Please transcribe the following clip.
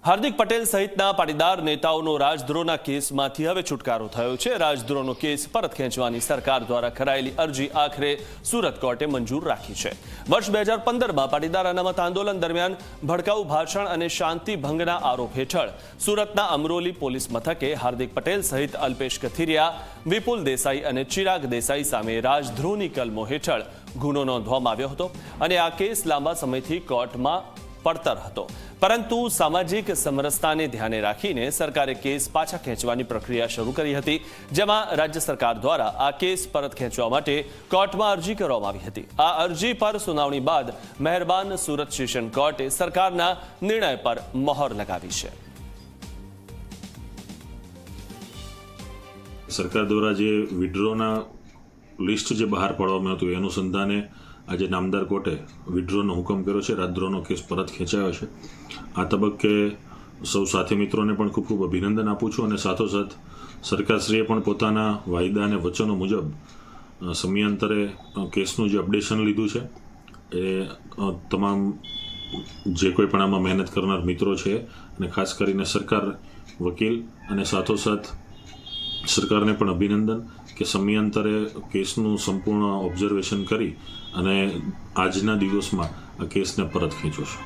હાર્દિક પટેલ સહિતના પાટીદાર નેતાઓનો રાજદ્રોહના કેસમાંથી હવે છુટકારો થયો છે। રાજદ્રોહનો કેસ પરત ખેંચવાની સરકાર દ્વારા કરાયેલી અરજી આખરે સુરત કોર્ટે મંજૂર રાખી છે। વર્ષ 2015માં પાટીદાર અનામત આંદોલન દરમિયાન ભડકાઉ ભાષણ અને શાંતિ ભંગના આરોપ હેઠળ સુરતના અમરોલી પોલીસ મથકે હાર્દિક પટેલ સહિત અલ્પેશ કથિરિયા, વિપુલ દેસાઈ અને ચિરાગ દેસાઈ સામે રાજદ્રોહની કલમો હેઠળ ગુનો નોંધવામાં આવ્યો હતો અને આ કેસ લાંબા સમયથી કોર્ટમાં પડતર હતો, પરંતુ સામાજિક સમરસતાને ધ્યાને રાખીને સરકારે કેસ પાછા ખેંચવાની પ્રક્રિયા શરૂ કરી હતી, જેમાં રાજ્ય સરકાર દ્વારા આ કેસ પરત ખેંચવા માટે કોર્ટમાં અરજી કરવામાં આવી હતી। આ અરજી પર સુનાવણી બાદ મહેરબાન સુરત સેશન કોર્ટે સરકારના નિર્ણય પર મહોર લગાવી છે। સરકાર દ્વારા જે વિડ્રોના લિસ્ટ જે બહાર પાડવામાં હતું એ અનુસંધાને આજે નામદાર કોર્ટે વિડ્રોનો હુકમ કર્યો છે। રાજદ્રોહનો કેસ પરત ખેંચાયો છે। આ તબક્કે સૌ સાથી મિત્રોને પણ ખૂબ ખૂબ અભિનંદન આપું છું અને સાથોસાથ સરકારશ્રીએ પણ પોતાના વાયદા અને વચનો મુજબ સમયાંતરે કેસનું જે અપડેશન લીધું છે એ તમામ જે કોઈ પણ આમાં મહેનત કરનાર મિત્રો છે અને ખાસ કરીને સરકાર વકીલ અને સાથોસાથ સરકારને પણ અભિનંદન કે સમયાંતરે કેસનું સંપૂર્ણ ઓબ્ઝર્વેશન કરી અને આજના દિવસમાં આ કેસને પરત ખેંચ્યો છે।